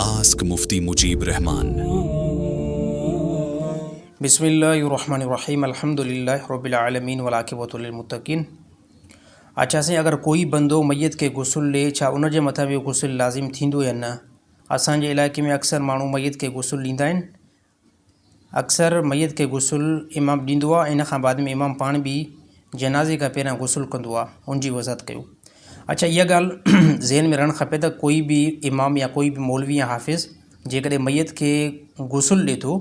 Ask Mufti Mujib Rahman. बिस्मिल्लाहिर्रहमानिर्रहीम अल्हम्दुलिल्लाहि रब्बिल आलमीन वल आक़िबतु लिल मुत्तक़ीन। अच्छा से अगर कोई बंदो मैयत के गुस्ल ले छा उन जे मथां बि गुस्ल लाज़िम थींदो या न। असांजे इलाइक़े में अक्सर माण्हू मैयत के गुस्ल ॾींदा आहिनि। अक्सर मैयत के गुस्ल इमाम ॾींदो आहे, इन खां बाद में इमाम पाण बि जनाज़े खां पहिरियां गुस्ल कंदो आहे। उनजी वज़ाहत कयो। अच्छा, इहा ॻाल्हि ज़हन में रहणु खपे त कोई बि इमाम या कोई बि मौलवी या हाफ़िज़ जेकॾहिं मैयत के गुस्ल ॾिए थो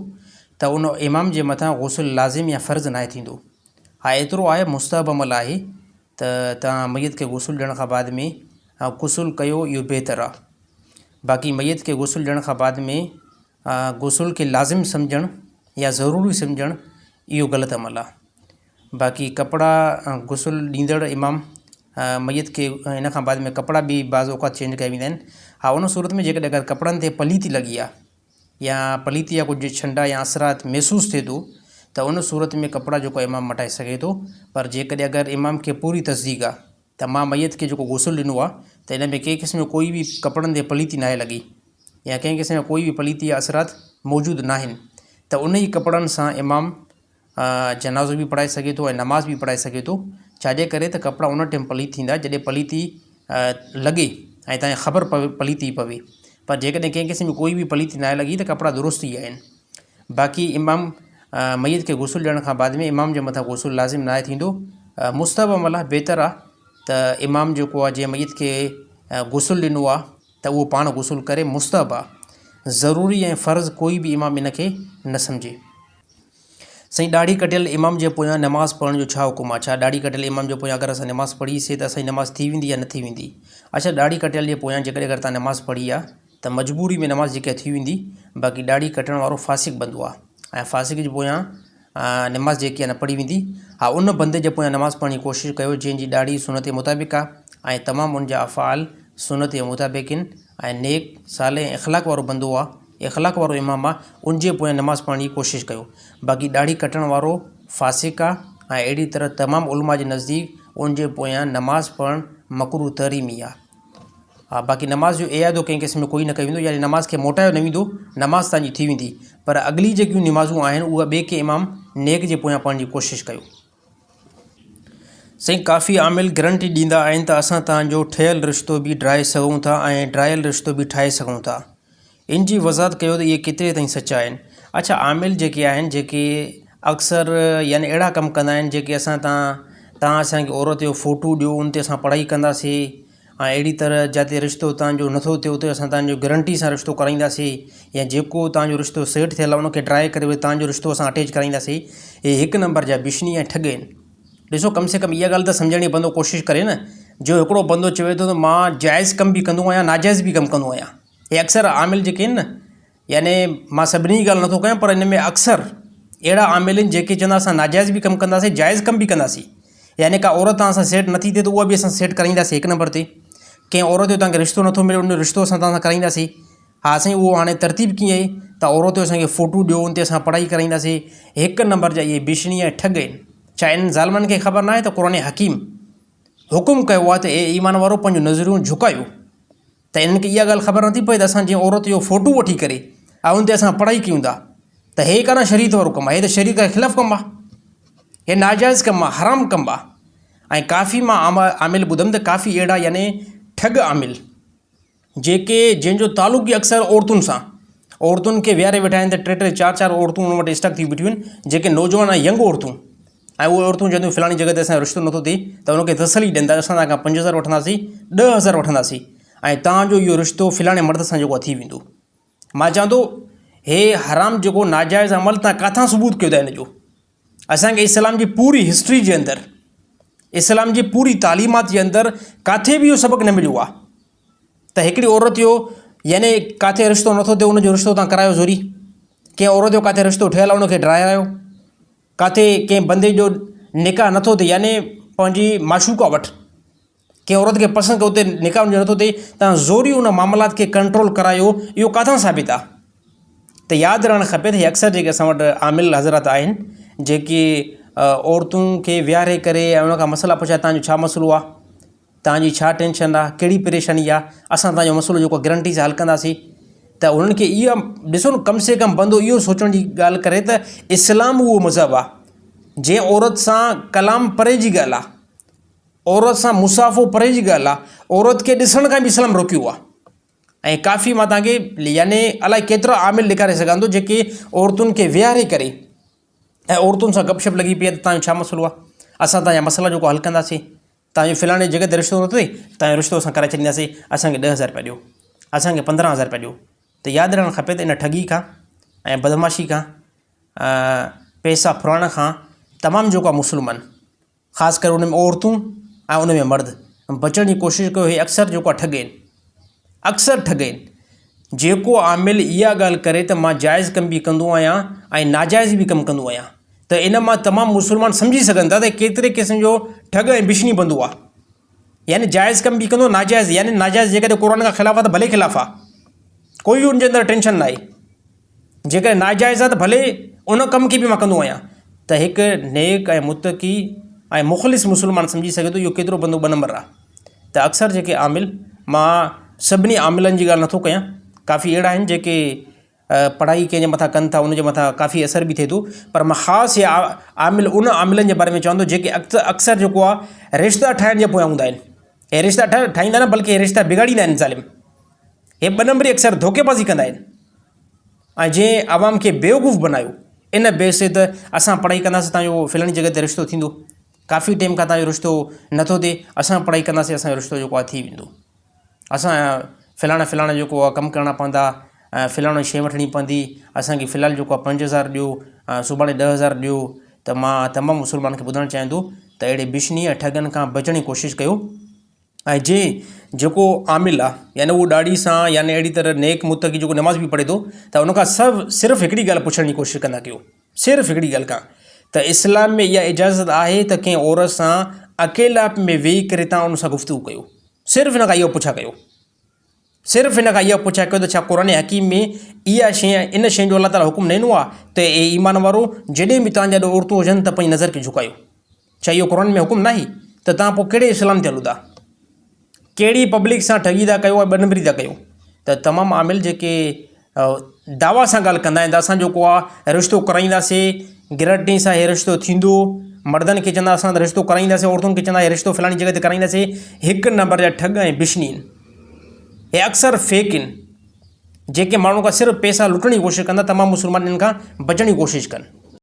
त उन इमाम जे मथां गुस्ल लाज़िम या फ़र्ज़ नाहे थींदो। हा, एतिरो आहे मुस्तहब अमल आहे त तव्हां मैयत खे गुस्ल ॾियण खां बाद में गुस्ल कयो, इहो बहितर आहे। बाक़ी मैयत खे गुस्ल ॾियण खां बाद में गुस्ल खे लाज़िम सम्झणु या ज़रूरी सम्झणु इहो ग़लति अमल आहे। बाक़ी कपिड़ा गुस्ल ॾींदड़ इमाम मैयत के इन खां बाद में कपिड़ा भी बाज़ औक़ात चेंज कया वेंदा आहिनि। हा, उन सूरत में जेकॾहिं अगरि कपिड़नि ते पलीती लॻी आहे या पलीती या कुझु छंडा या असरात महसूसु थिए थो त उन सूरत में कपिड़ा जेको इमाम मटाए सघे थो। पर जेकॾहिं अगरि इमाम खे पूरी तस्दीक आहे त मां मैयत खे जेको गुस्ल ॾिनो आहे त इन में कंहिं क़िस्म जो कोई बि कपिड़नि ते पलीती नाहे लॻी या कंहिं क़िस्म जो कोई बि पलीती या असरात मौजूदु न आहिनि, त उन ई कपिड़नि सां इमाम जनाज़ो भी पढ़ाए सघे थो ऐं नमाज़ भी पढ़ाए सघे थो। छाजे करे त कपिड़ा उन टाइम पलीत थींदा जॾहिं पलीती लॻे ऐं तव्हांखे ख़बर पवे पलीती पवे। पर जेकॾहिं कंहिं क़िस्म जी कोई बि पलीती नाहे लॻी त कपिड़ा दुरुस्त ई आहिनि। बाक़ी इमाम मैयत खे गुस्ल ॾियण खां बाद में इमाम जे मथां गुस्ल लाज़िम नाहे थींदो। मुस्तहब अमल आहे, बहितर आहे त इमाम जेको आहे जंहिं मैयत खे गुस्ल ॾिनो आहे त उहो पाण गुस्ल करे, मुस्तहब आहे। ज़रूरी ऐं फ़र्ज़ कोई बि इमाम इन खे न सम्झे। साईं, ॾाढ़ी कटियल इमाम जे पोयां नमाज़ पढ़ण जो छा हुकुम आहे? छा ॾाढ़ी कटियल इमाम जे पोयां अगरि असां नमाज़ पढ़ीसीं त असांजी नमाज़ थी वेंदी या न थी वेंदी? अच्छा, ॾाढ़ी कटियल जे पोयां जेकॾहिं अगरि तव्हां नमाज़ पढ़ी आहे त मजबूरी में नमाज़ जेका थी वेंदी। बाक़ी ॾाढ़ी कटण वारो फ़ासिक़ बंदो आहे ऐं फ़ासिक़ जे पोयां नमाज़ जेकी आहे न पढ़ी वेंदी। हा, उन बंदे जे पोयां नमाज़ पढ़ण जी कोशिशि कयो जंहिंजी ॾाढ़ी सुनत जे मुताबिक़ आहे ऐं तमामु उन जा अफ़आल सुनत जे मुताबिक़ आहिनि ऐं नेक साले ऐं इख़लाक़ वारो बंदो आहे, इख़लाक़ वारो इमाम आहे, उन जे पोयां नमाज़ पढ़ण जी कोशिशि कयो। बाक़ी ॾाढ़ी कटण वारो फ़ासिक़ आहे ऐं अहिड़ी तरह तमामु उलमा जे नज़दीक उन जे पोयां नमाज़ पढ़णु मकरूह तहरीमी आहे। हा, बाक़ी नमाज़ जो इयादो कंहिं क़िस्म जो कोई न कयो वेंदो, यानी नमाज़ खे मोटायो न वेंदो, नमाज़ तव्हांजी थी वेंदी। पर अॻिली जेकियूं नमाज़ूं आहिनि उहा ॿिए के इमाम नेक जे पोयां पढ़ण जी कोशिशि कयो। साईं, काफ़ी आमिल गारंटी ॾींदा आहिनि त असां तव्हांजो ठहियलु रिश्तो बि ड्राए सघूं था ऐं ड्रायल रिश्तो बि ठाहे सघूं था। इन जी वज़ाहत कयो त इहे केतिरे ताईं सचा आहिनि। अच्छा, आमिल जेके आहिनि जेके अक्सर यानी अहिड़ा कमु कंदा आहिनि जेके तव्हां असांखे औरत जो फ़ोटू ॾियो, उन ते असां पढ़ाई कंदासीं ऐं अहिड़ी तरह जिते रिश्तो तव्हांजो नथो थिए उते असां तव्हांजो गारंटी सां रिश्तो कराईंदासीं, या जेको तव्हांजो रिश्तो सेट थियल आहे उनखे ड्राए करे तव्हांजो रिश्तो असां अटैच कराईंदासीं। हे हिकु नंबर जा बिशनी ऐं ठग आहिनि। ॾिसो, कम से कम इहा ॻाल्हि त सम्झण जी बंदो कोशिशि करे न, जो हिकिड़ो बंदो चवे थो त मां जाइज़ कमु बि कंदो आहियां, नाजाइज़ बि कमु कंदो आहियां। हे अक्सर आमिल जेके आहिनि न, यानी मां सभिनी जी ॻाल्हि नथो कयां पर इन में अक्सर अहिड़ा आमिल आहिनि जेके चवंदा असां नाजाइज़ बि कमु कंदासीं, जाइज़ कमु बि कंदासीं। यानी का औरत तव्हां सां सेट नथी थिए त उहा बि असां सेट कराईंदासीं। हिकु नंबर ते कंहिं औरत जो तव्हांखे रिश्तो नथो मिले, उन रिश्तो असां तव्हां सां कराईंदासीं। हा साईं, उहो हाणे तरतीब कीअं आहे त औरत जो असांखे फ़ोटू ॾियो, उन ते असां पढ़ाई कराईंदासीं। हिकु नंबर जा इहे बिशनी ऐं ठग आहिनि। छा इन ज़ालमनि खे ख़बर न आहे त क़ुरान हकीम हुकुम कयो आहे त ए ईमान वारो पंहिंजूं नज़रियूं झुकायो? त इन्हनि खे इहा ॻाल्हि ख़बर नथी पए त असां जीअं औरत जो फ़ोटू वठी करे ऐं उन ते असां पढ़ाई कयूं था त हे कान शरीयत वारो कमु आहे, हे त शरीयत जे ख़िलाफ़ु कमु आहे, हे नाजाइज़ कमु आहे, हराम कमु आहे। ऐं काफ़ी मां आमिल ॿुधमि त काफ़ी अहिड़ा यानी ठग आमिल जंहिंजो तालुक़ु ई अक्सर औरतुनि सां, औरतुनि खे विहारे वेठा आहिनि त टे चारि औरतूं उन वटि स्टक थी बीठियूं आहिनि, जेके नौजवान ऐं यंग औरतूं, ऐं उहे औरतूं चवंदियूं फलाणी जॻह ते असांजो रिश्तो नथो थिए त उनखे तसली ॾींदा असां तव्हांखां 5000 वठंदासीं, 10,000 वठंदासीं ऐं तव्हांजो इहो रिश्तो फलाणे मर्द सां जेको थी वेंदो। मां चवां थो हे हराम जेको नाजाइज़ अमल तव्हां किथां सबूत कयो था? इन जो असांखे इस्लाम जी पूरी हिस्ट्री जे अंदरि, इस्लाम जी पूरी तालीमात जे अंदरि किथे बि इहो सबक़ु न मिलियो आहे त हिकिड़ी औरत जो यानी किथे रिश्तो नथो थिए उनजो रिश्तो तव्हां करायो ज़रूरी। कंहिं औरत जो किथे रिश्तो ठहियलु आहे उनखे ड्रायो, किथे कंहिं बंदे जो निकाह नथो थिए यानी पंहिंजी माशूका वटि कंहिं औरत खे पसंदि कयो उते निकाह उनजो नथो थिए, तव्हां ज़ोरी उन मामलात खे कंट्रोल करायो, इहो किथां साबित आहे? त यादि रहणु खपे त इहे अक्सर जेके असां वटि आमिल हज़रत आहिनि जेके औरतूं खे विहारे करे ऐं उनखां मसइला पुछा, तव्हांजो छा मसइलो आहे, तव्हांजी छा टेंशन आहे, कहिड़ी परेशानी आहे, असां तव्हांजो मसइलो जेको गारंटी सां हल कंदासीं। त उन्हनि खे इहा ॾिसो न, कम से कम बंदो इहो सोचण जी ॻाल्हि करे त इस्लाम उहो मज़हब आहे जंहिं औरत सां कलाम परे जी ॻाल्हि आहे, औरत सां मुसाफ़ो परे जी ॻाल्हि आहे, औरत खे ॾिसण खां बि इस्लाम रोकियो आहे। ऐं काफ़ी मां तव्हांखे यानी अलाए केतिरा आमिल ॾेखारे सघां थो जेके औरतुनि खे विहारे करे ऐं औरतुनि सां गपशप लॻी पई आहे त तव्हांजो छा मसइलो आहे, असां तव्हांजा मसइला जेको हल कंदासीं, तव्हांजो फलाणे जॻह ते रिश्तो नथो थिए, तव्हांजो रिश्तो असां करे छॾींदासीं, असांखे 10,000 रुपया ॾियो, असांखे 15,000 रुपया ॾियो। त यादि रहणु खपे त इन ठगी खां ऐं बदमाशी खां पैसा फुराइण खां तमामु जेको आहे मुस्लमान, ख़ासि करे उन में औरतूं ऐं उन में मर्द, बचण जी कोशिशि कयो। हे अक्सर जेको आहे ठॻनि, अक्सर ठॻनि। जेको आमिल इहा ॻाल्हि करे त मां जाइज़ कम बि कंदो आहियां ऐं नाजाइज़ बि कमु कंदो आहियां, त इन मां तमामु मुस्लमान सम्झी सघनि था त केतिरे क़िस्म जो ठग ऐं बिशनी बंदो आहे। यानी जाइज़ कमु बि कंदो, नाजाइज़, यानी नाजाइज़ जेकॾहिं क़ुर खां ख़िलाफ़ु आहे त भले ख़िलाफ़ु आहे, कोई बि उनजे अंदरि टेंशन न आहे। जेकॾहिं नाजाइज़ आहे त भले उन कम खे बि मां कंदो आहियां। त हिकु नेक ऐं मुतक़ी ऐं मुख़लिस मुस्लमान सम्झी सघे थो इहो केतिरो बंदो 2 नंबर आहे। त अक्सर जेके आमिल, मां सभिनी आमिलनि जी ॻाल्हि नथो कयां, काफ़ी अहिड़ा आहिनि जेके पढ़ाई कंहिंजे मथां कनि था, उनजे मथां काफ़ी असर बि थिए थो, पर मां ख़ासि आमिल उन आमिलनि जे बारे में चवंदो जेके अक्सर जेको आहे रिश्ता ठाहिण जे पोयां हूंदा आहिनि। हे रिश्ता ठाहींदा न, बल्कि हे रिश्ता बिगाड़ींदा आहिनि ज़ालिम। हे 2 नंबरी अक्सर धोखेबाज़ी कंदा आहिनि ऐं जंहिं आवाम खे बेवकूफ़ बनायो इन बेस ते त असां पढ़ाई कंदासीं तव्हांजो फलाणी जॻह ते रिश्तो थींदो, काफ़ी टाइम खां तव्हांजो रिश्तो नथो थिए, असां पढ़ाई कंदासीं असांजो रिश्तो जेको आहे थी वेंदो, असां फलाणा जेको आहे कमु करणा पवंदा, फलाणी शइ वठणी पवंदी, असांखे फ़िलहालु जेको आहे 5,000 ॾियो, सुभाणे 10,000 ॾियो। त मां तमामु मुस्लमान खे ॿुधाइणु चाहियां थो त अहिड़े बिशनी ऐं ठगनि खां बचण जी कोशिशि कयो। ऐं जेको आमिल आहे यानी उहो ॾाढी सां यानी अहिड़ी तरह नेक मुतक़ी जेको नमाज़ बि पढ़े थो, त उनखां सिर्फ़ु हिकिड़ी ॻाल्हि पुछण जी कोशिशि कंदा कयो, सिर्फ़ु हिकिड़ी ॻाल्हि खां, त इस्लाम में इहा इजाज़त आहे त कंहिं औरत सां अकेला में वेही करे तव्हां उन सां गुफ़्तगू कयो। सिर्फ़ु इन खां इहो पुछा कयो, सिर्फ़ु इन खां इहा पुछा कयो त छा क़ुर हकीम में इहा शइ, इन शइ जो अल्लाह ताला हुकुम न ॾिनो आहे त ईमान वारो जॾहिं बि तव्हांजा औरतूं हुजनि त पंहिंजी नज़र खे झुकायो। छा इहो क़ुर में हुकुम न आहे? त तव्हां पोइ कहिड़े इस्लाम ते हलो था, कहिड़ी पब्लिक सां ठगी था कयो ऐं 2 नंबरी था कयो। त तमामु आमिल जेके दावा सां ॻाल्हि कंदा आहिनि त असां जेको आहे रिश्तो कराईंदासीं, गारंटी सां इहो रिश्तो थींदो, मर्दनि खे चवंदा असां रिश्तो कराईंदासीं, औरतुनि खे चवंदा इहो रिश्तो फलाणी जॻह ते कराईंदासीं, 1 नंबर जा ठग ऐं बिशनी आहिनि। हे अक्सर फेक आहिनि जेके माण्हू खां सिर्फ़ु पैसा लुटण जी कोशिशि कंदा। तमामु मुस्लमान इन खां बचण जी कोशिशि कनि।